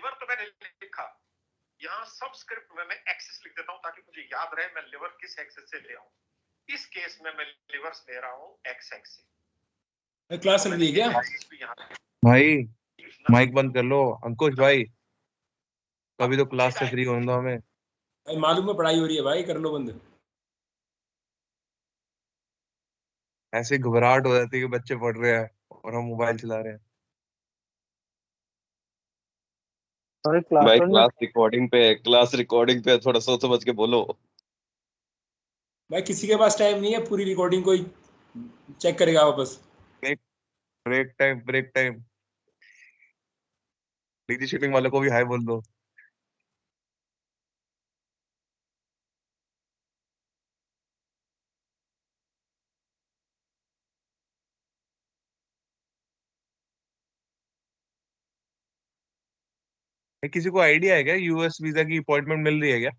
Liver तो मैंने लिखा, यहाँ सब स्क्रिप्ट में मैं एक्सिस लिख देता हूँ ताकि मुझे याद रहे मैं लिवर किस एक्सिस से ले आऊं। इस केस में मैं लिवर्स ले रहा हूँ एक्स एक्स से। क्लास चल रही है क्या भाई? माइक बंद कर लो अंकुश भाई, कभी तो क्लास से फ्री होने दो हमें। भाई मालूम है पढ़ाई हो रही है भाई, कर लो बंद। ऐसे घबराहट हो जाती है कि बच्चे पढ़ रहे हैं और हम मोबाइल चला रहे हैं। भाई क्लास रिकॉर्डिंग पे है, क्लास रिकॉर्डिंग पे, थोड़ा सोच समझ के बोलो। भाई किसी के पास टाइम नहीं है, पूरी रिकॉर्डिंग कोई चेक करेगा वापस। Break time, break time. DG shooting वालों को भी हाय बोल दो। किसी को आइडिया है क्या यूएस वीजा की अपॉइंटमेंट मिल रही है क्या?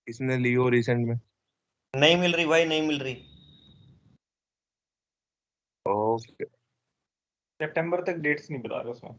किसने ली हो रिसेंट में? नहीं मिल रही भाई, नहीं मिल रही। ओके। सितंबर तक डेट्स नहीं बता रहे उसमें।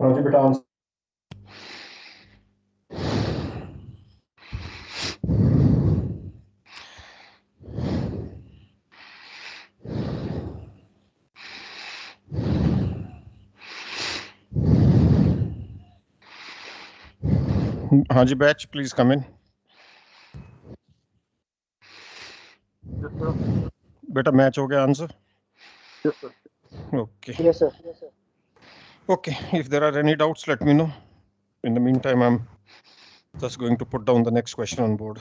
जी बेटा हाँ जी बैच प्लीज कम इन। बेटा मैच हो गया answer? Okay Yes, sir. Okay, if there are any doubts let me know. In the meantime, I'm just going to put down the next question on board.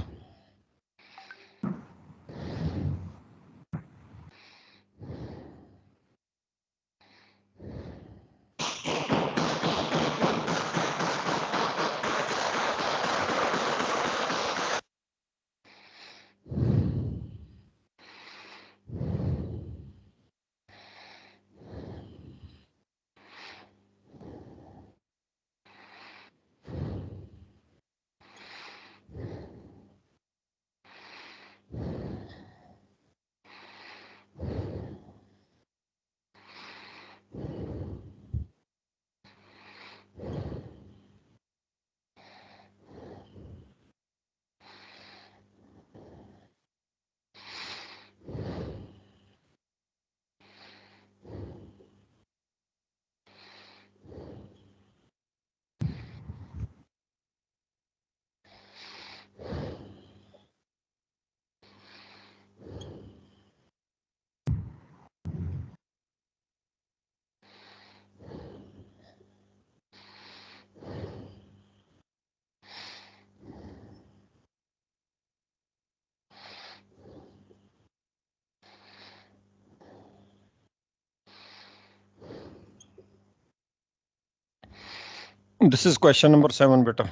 This is question number 7, beta.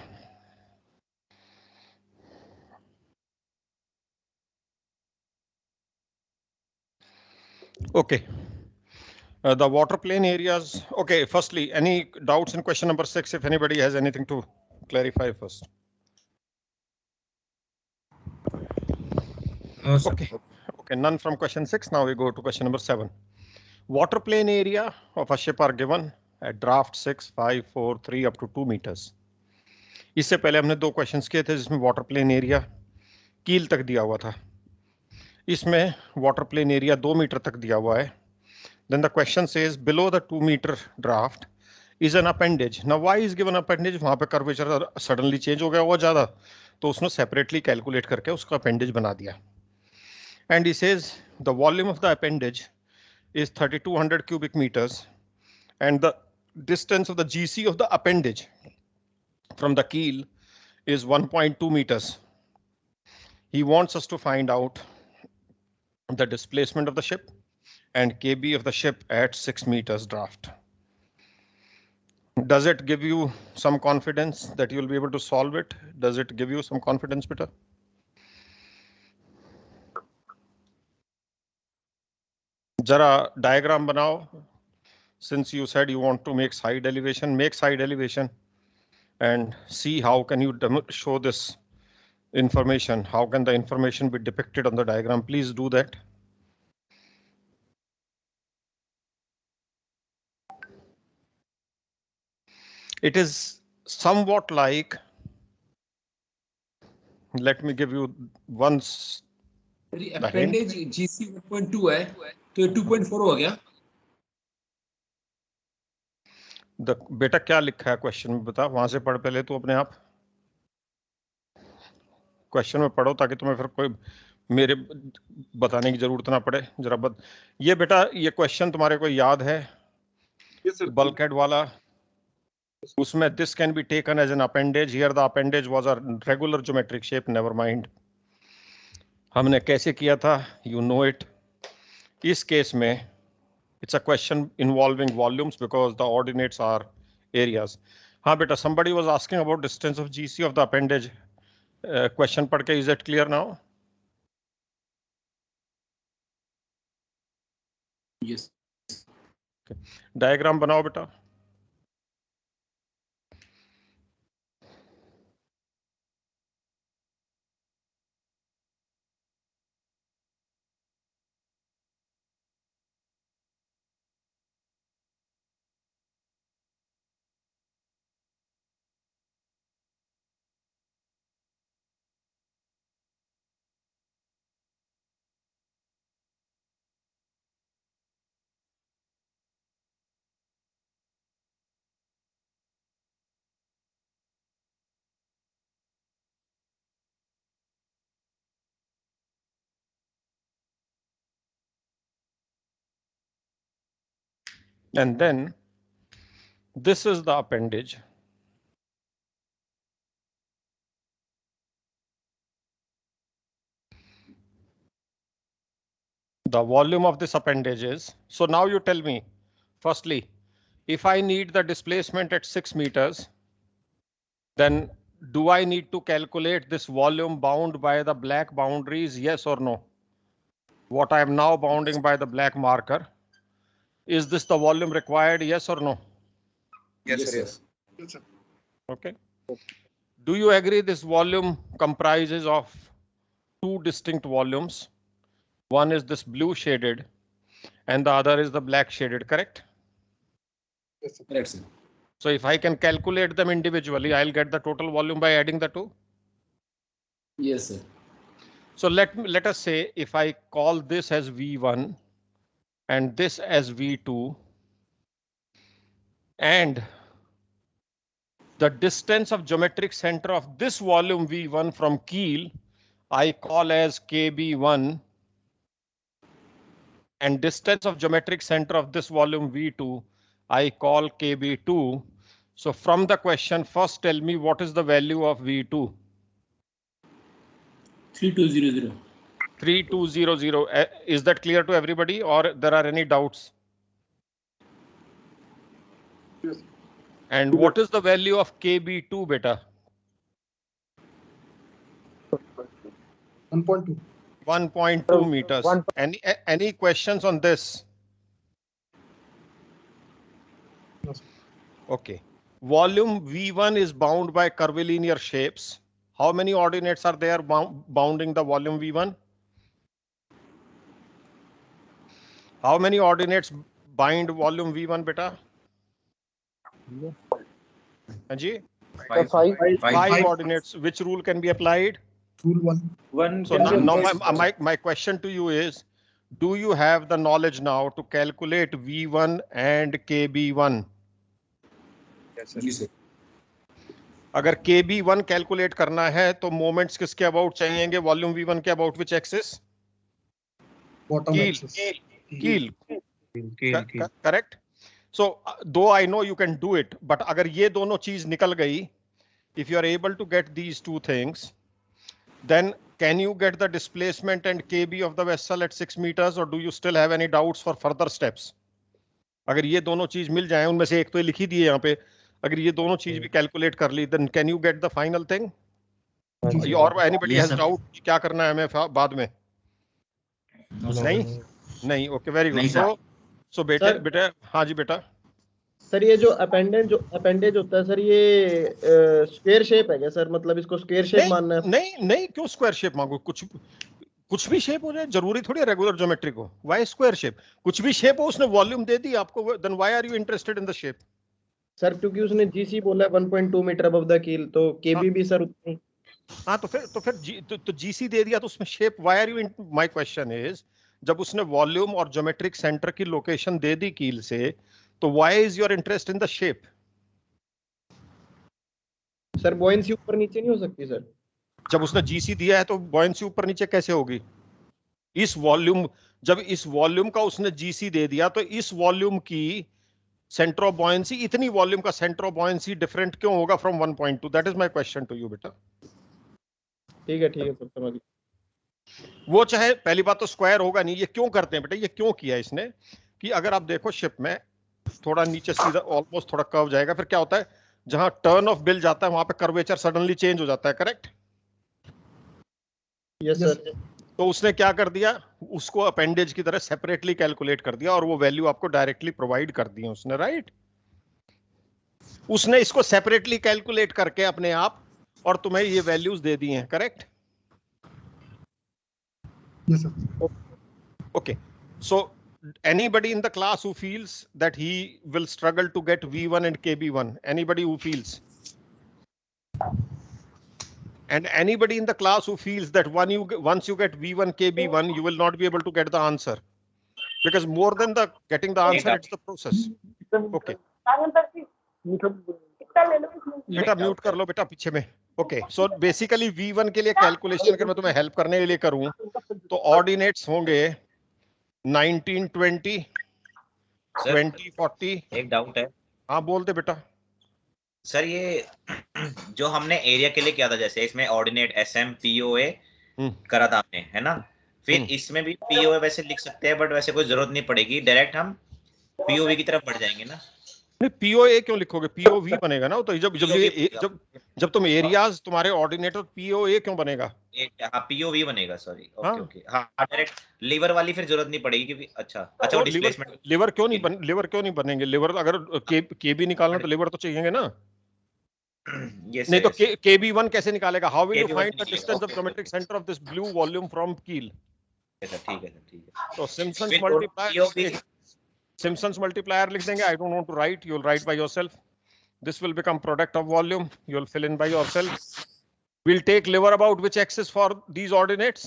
Okay. The water plane areas. Okay, firstly, any doubts in question number 6? If anybody has anything to clarify first. No, sir. Okay. Okay, none from question 6. Now we go to question number 7. Water plane area of a ship are given at draft 6, 5, 4, 3 up to 2 meters. इससे पहले हमने 2 questions किए थे जिसमें water plain area कील तक दिया हुआ था. इसमें वाटर प्लेन एरिया 2 मीटर तक दिया हुआ है. Then the question says below the 2 meter draft is an appendage. Now why is given appendage? वहां पे कर्वेचर सडनली चेंज हो गया हुआ ज्यादा, तो उसने सेपरेटली कैलकुलेट करके उसका अपेंडेज बना दिया. And he says the volume of the appendage is 3200 cubic meters and the distance of the GC of the appendage from the keel is 1.2 meters. He wants us to find out the displacement of the ship and KB of the ship at 6 meters draft. Does it give you some confidence that you'll be able to solve it? Does it give you some confidence, Peter? Jara diagram banao. Since you said you want to make side elevation and see how can you show this information. How can the information be depicted on the diagram? Please do that. It is somewhat like, let me give you once. Appendage GC 1.2 है तो ये 2.4 हो गया. बेटा क्या लिखा है question में बता, वहां से पढ़ पहले तो अपने आप क्वेश्चन में पढ़ो ताकि तुम्हें फिर कोई मेरे बताने की जरूरत ना पड़े. जरा ये बेटा ये क्वेश्चन तुम्हारे को याद है बल्कहेड वाला, उसमें this can be taken as an appendage. Here the appendage was a regular geometric shape. Never mind. हमने कैसे किया था? You know it. इस केस में it's a question involving volumes because the ordinates are areas. हाँ बेटा, somebody was asking about distance of GC of the appendage. Question पढ़ के, is it clear now? Yes. Okay. Diagram बनाओ बेटा. And then this is the appendage. the volume of this appendage is. So now you tell me, firstly, if I need the displacement at 6 meters, then do I need to calculate this volume bound by the black boundaries? Yes or no? What I am now bounding by the black marker. Is this the volume required? Yes or no? Yes, sir. Okay. Do you agree this volume comprises of two distinct volumes? One is this blue shaded and the other is the black shaded, correct? Correct, sir. So if I can calculate them individually, I'll get the total volume by adding the two. Yes, sir. So let us say if I call this as V1 and this as V2, and the distance of geometric center of this volume V1 from keel I call as KB1, and distance of geometric center of this volume V2 I call KB2. So from the question, first tell me what is the value of V2? 3200. 3200. Is that clear to everybody or there are any doubts? Yes. And what is the value of KB2, beta? 1.2. 1.2 meters. Any questions on this? No, sir. Okay. Volume V1 is bound by curvilinear shapes. How many ordinates are there bounding the volume V1? How many ordinates bind volume V1, beta? Anji? Five ordinates. Which rule can be applied? Rule 1. So now my question to you is, do you have the knowledge now to calculate V1 and KB1? जी sir. अगर KB1 calculate करना है तो moments किसके about चाहिएंगे? Volume V1 के about which axis? Bottom axis. Keel. Correct. So though I know you can do it, but अगर ये दोनों चीज निकल गई, if you are able to get these two things, then can you get the displacement and KB of the vessel at 6 meters, or do you still have any doubts for further steps? अगर ये दोनों चीज मिल जाए, उनमें से एक तो लिखी दी है यहाँ पे, अगर ये दोनों चीज भी कैलकुलेट कर ली, then can you get the final thing? Or anybody has doubt कि क्या करना है हमें बाद में? नहीं. Okay, very good. So बेटा हाँ जी बेटा. सर ये जो अपेंडेज होता है सर, ये स्क्वायर शेप है क्या सर? मतलब इसको स्क्वायर शेप मानना है? नहीं, क्यों स्क्वायर शेप मांगो? कुछ भी शेप हो जाए, जरूरी थोड़ी रेगुलर ज्योमेट्री को. Why square shape? कुछ भी शेप हो, उसने वॉल्यूम दे दी आपको, then why are you interested in the shape? Sir क्योंकि उसने जीसी बोला 1.2 मीटर अबव द कील, तो केबी भी सर उतनी. हाँ तो फिर जीसी दे दिया तो उसमें shape. Why are you? My question is, जब उसने वॉल्यूम और ज्योमेट्रिक सेंटर की लोकेशन दे दी कील से, तो why is your interest in the shape? Sir buoyancy ऊपर नीचे नहीं हो सकती सर? जब उसने जीसी दिया है तो बॉयंसी ऊपर नीचे कैसे होगी? जब इस वॉल्यूम का उसने जीसी दे दिया, तो इस वॉल्यूम की सेंटर ऑफ बॉयंसी, इतनी वॉल्यूम का सेंटर ऑफ बॉयंसी डिफरेंट क्यों होगा from 1.2? That is my question to you बेटा. ठीक है सर, समझ गया. वो चाहे पहली बात तो स्क्वायर होगा नहीं. ये क्यों करते हैं बेटा? ये क्यों किया इसने कि अगर आप देखो शिप में थोड़ा नीचे सीधा ऑलमोस्ट थोड़ा कर्व जाएगा, फिर क्या होता है, जहां टर्न ऑफ बिल जाता है वहां पे कर्वेचर सडनली चेंज हो जाता है. करेक्ट? Yes sir. तो उसने क्या कर दिया, उसको अपेंडेज की तरह सेपरेटली कैलकुलेट कर दिया और वो वैल्यू आपको डायरेक्टली प्रोवाइड कर दी उसने. राइट? उसने इसको सेपरेटली कैलकुलेट करके अपने आप और तुम्हें ये वैल्यूज दे दी हैं. Correct? Yes, sir. Okay. So anybody in the class who feels that he will struggle to get V1 and KB1? Anybody who feels? And anybody in the class who feels that once you get V1 KB1, you will not be able to get the answer? Because more than getting the answer, it's the process. Okay. बेटा mute कर लो बेटा पीछे में. Okay. So basically V1 के लिए calculation अगर मैं तुम्हें हेल्प करने के लिए करूं, तो ऑर्डिनेट्स होंगे 19, 20, 20, 40. एक डाउट है. हाँ बोल दे बेटा. सर ये जो हमने एरिया के लिए किया था, जैसे इसमें ऑर्डिनेट SM POA करा था हमने, है ना? फिर इसमें भी पीओ वैसे लिख सकते हैं, बट वैसे कोई जरूरत नहीं पड़ेगी, डायरेक्ट हम पीओवी की तरफ बढ़ जाएंगे ना। नहीं, पीओए क्यों लिखोगे? पीओवी बनेगा ना। तो जब जब POV ये जब जब तुम एरियाज तुम्हारे ऑर्डिनेटर, पीओए क्यों बनेगा? हाँ पीओवी बनेगा, सॉरी। हाँ? ओके ओके, हाँ डायरेक्ट लीवर वाली फिर जरूरत नहीं पड़ेगी, क्योंकि अच्छा वो डिस्प्लेसमेंट। लिवर क्यों नहीं बनेंगे? लिवर अगर के बी निकालना तो लिवर तो चाहिए ना। यस नहीं तो यस, केबी वन कैसे निकालेगा? How will you KB1 find the निकलेगा, distance of okay geometric centre of this blue volume from keel? Sir, ठीक है सर, ठीक है। तो सिम्पसन्स फिर मल्टीप्लाई, POV Simpson's multiplier लिख देंगे. I don't want to write. You'll write by yourself. This will become product of volume. You'll fill in by yourself. We'll take liver about which axis for these ordinates?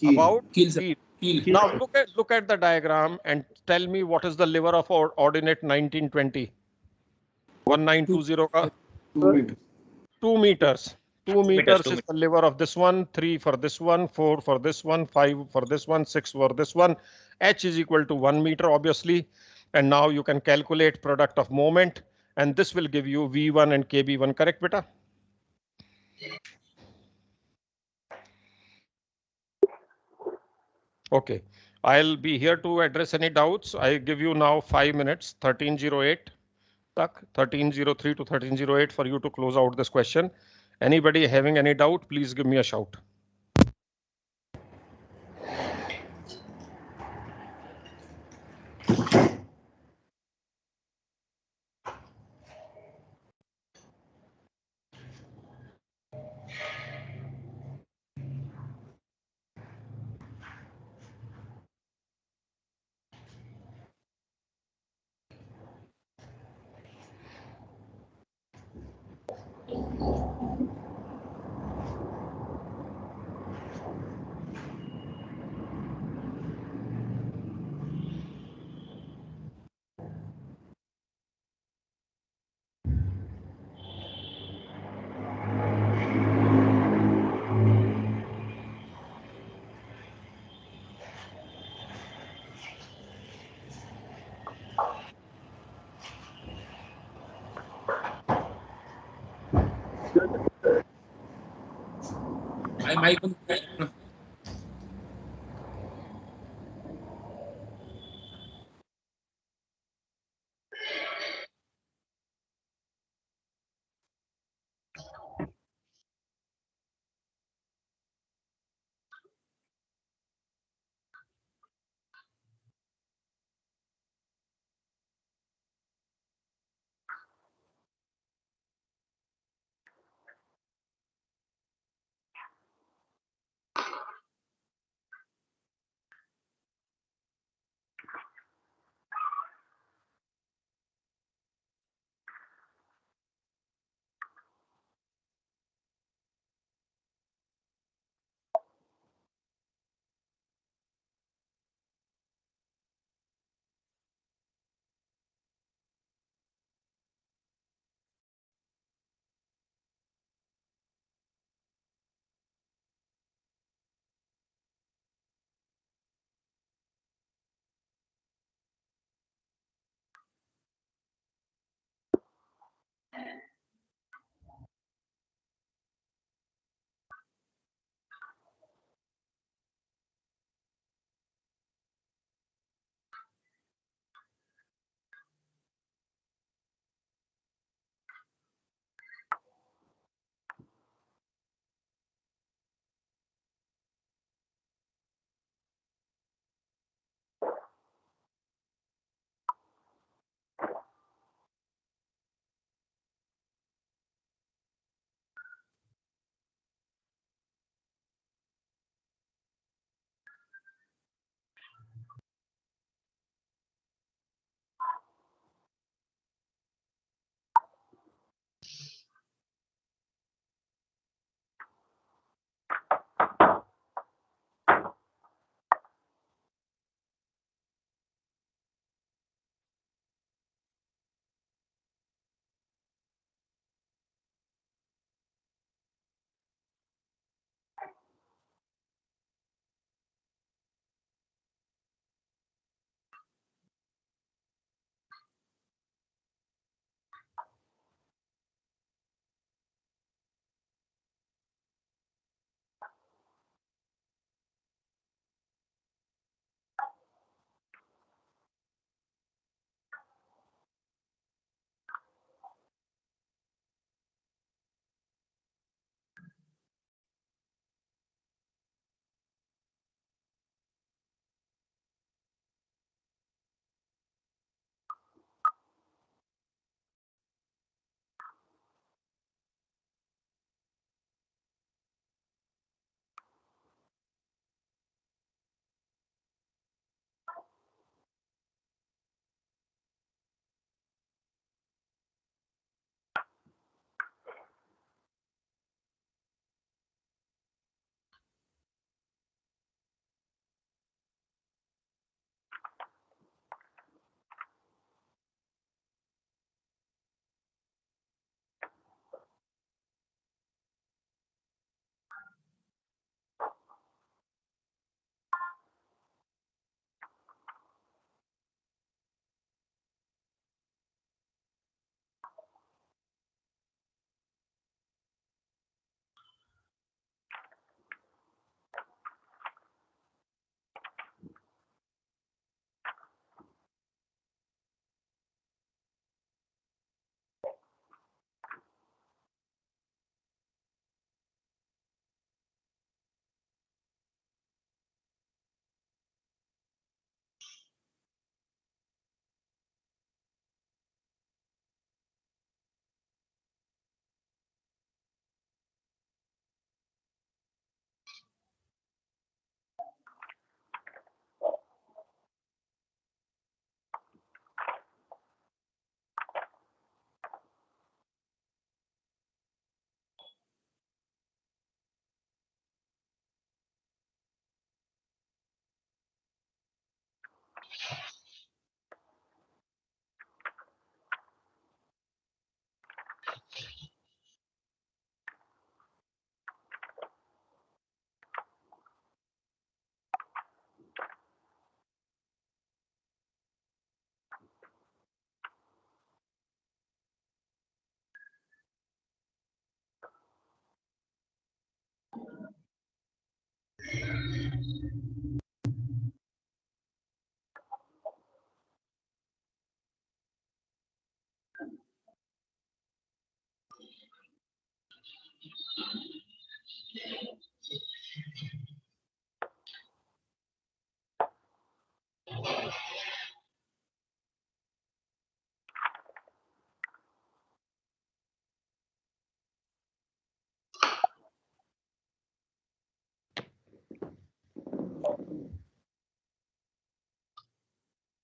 Keel. About Keel, sir. keel. Keel. Now look at the diagram and tell me what is the liver of ordinate 1920. 1920 ka 2 meters. 2 meters. 2 meters, meters is the liver of this one, 3 for this one, 4 for this one, 5 for this one, 6 for this one. H is equal to 1 meter, obviously. And now you can calculate product of moment, and this will give you V1 and KB1, correct, beta? Okay, I'll be here to address any doubts. I give you now 5 minutes, 1308, 1303 to 1308 for you to close out this question. Anybody having any doubt, please give me a shout. Mic on.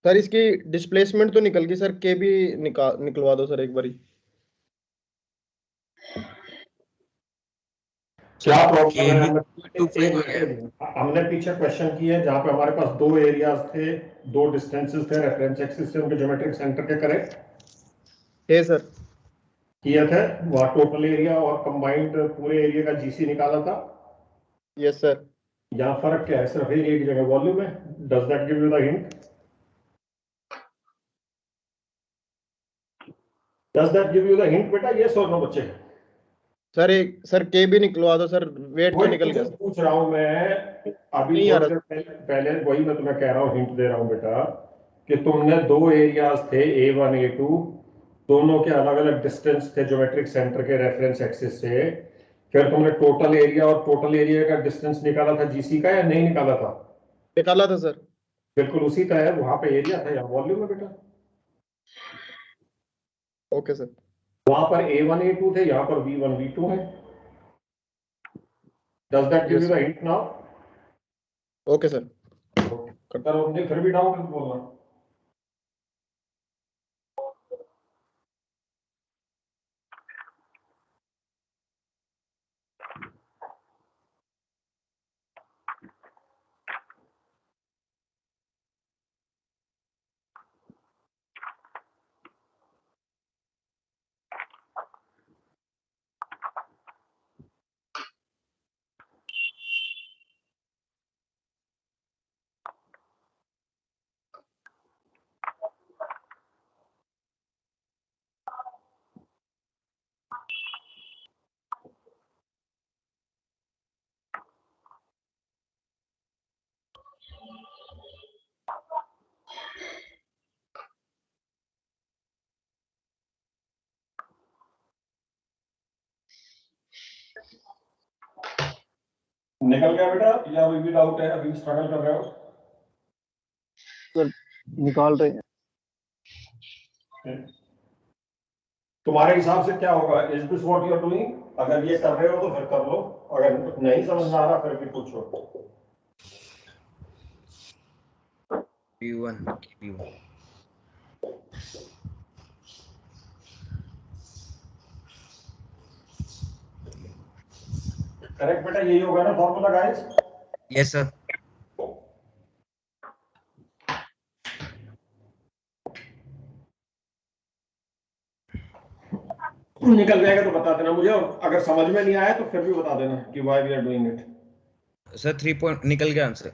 Sir इसकी displacement तो निकल गई sir, के भी निकलवा दो sir एक बारी। क्या प्रॉब्लम है? हमने पीछे क्वेश्चन किए जहां पे हमारे पास दो एरियाज थे, दो डिस्टेंसेस थे रेफरेंस एक्सिस से उनके ज्योमेट्रिक सेंटर के करेक्ट है सर। किए थे, वहां टोटल एरिया और कंबाइंड पूरे एरिया का जीसी निकाला था। Yes sir. यहाँ फर्क क्या है? सिर्फ एक जगह वॉल्यूम है। Does that give you the hint? Does that give you the hint बेटा? यस और नो बच्चे? सर एक सर के भी निकलवा दो सर, वेट तो निकल गया। पूछ रहा हूं मैं अभी नहीं आ रहा। पहले वही मैं तुम्हें कह रहा हूँ, हिंट दे रहा हूँ बेटा कि तुमने दो एरियाज थे A1 A2, दोनों के अलग अलग डिस्टेंस थे ज्योमेट्रिक सेंटर के रेफरेंस एक्सिस से। फिर तुमने टोटल एरिया और टोटल एरिया का डिस्टेंस निकाला था जीसी का या नहीं निकाला था? निकाला था सर। बिल्कुल उसी का है, वहां पे एरिया था, यहाँ वॉल्यूम है बेटा। Okay sir. वहां पर A1 A2 थे, यहाँ पर V1 V2 है। Does that give you the hint now? Okay sir. करता रहो, फिर भी डाउट मत बोलना। निकल गया बेटा या अभी भी डाउट है? अभी स्ट्रगल कर रहे हो? सर निकाल रहे हैं। तुम्हारे हिसाब से क्या होगा? Is this what you are doing? अगर ये कर रहे हो तो फिर कर लो, अगर नहीं समझ में आ रहा फिर भी पूछो। P1 करेक्ट बेटा, यही होगा ना फॉर्मूला गाइस? Yes sir. निकल जाएगा तो बता देना मुझे, और अगर समझ में नहीं आया तो फिर भी बता देना कि why we are doing it. Sir 3 point निकल गया आंसर।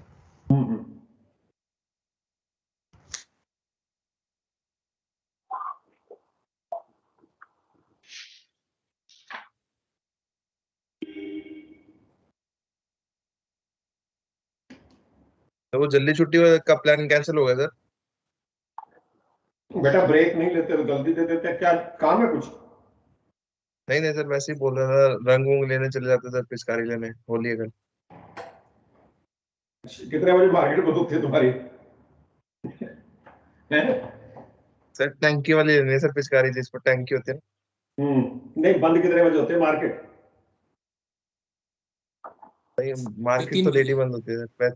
तो वो जल्दी छुट्टी का प्लान कैंसिल हो गया सर? बेटा ब्रेक नहीं लेते तो गलती दे देते, क्या काम है कुछ? नहीं नहीं सर, वैसे ही बोल रहा था, रंग वंग लेने चले जाते सर, पिचकारी लेने, होली है कल। कितने बजे मार्केट में दुख थे तुम्हारी? सर टैंकी वाली लेनी है सर, पिचकारी जिस पर टैंकी होती है ना। नहीं, बंद कितने बजे होते हैं मार्केट? नहीं, मार्केट तो लेट ही बंद होती है सर,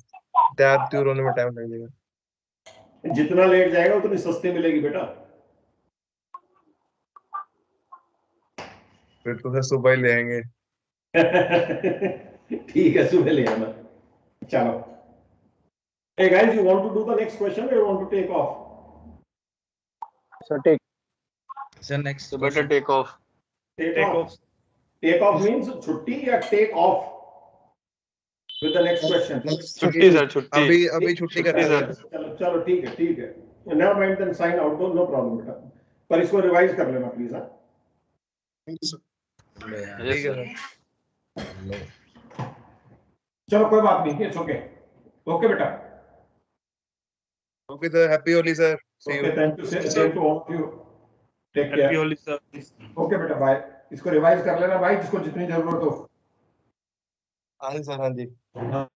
तैयार त्यूर होने में टाइम लग जाएगा। जितना लेट जाएगा उतनी सस्ती मिलेगी बेटा। फिर तो सर सुबह ही ले आएंगे। ठीक है, सुबह ले आना। चलो, hey guys, you want to do the next question or you want to take off? Sir take. Sir next So better take off. Take off. Take off means छुट्टी या take off with the next question? छुट्टी sir, छुट्टी। अभी छुट्टी कर रहे हैं sir. चलो चलो ठीक है, ठीक है। Never mind, then sign out, no problem बेटा। पर इसको रिवाइज कर लेना प्लीज। हाँ ठीक है सर। चलो कोई बात नहीं, इट्स ओके। ओके बेटा, okay sir, happy Holi sir, see okay, you. Thank you, same to all of you, take happy care. Holi sir. Okay बेटा, बाय। इसको रिवाइज कर लेना भाई, जिसको जितनी जरूरत हो। हाँ जी सर, हाँ जी। हाँ।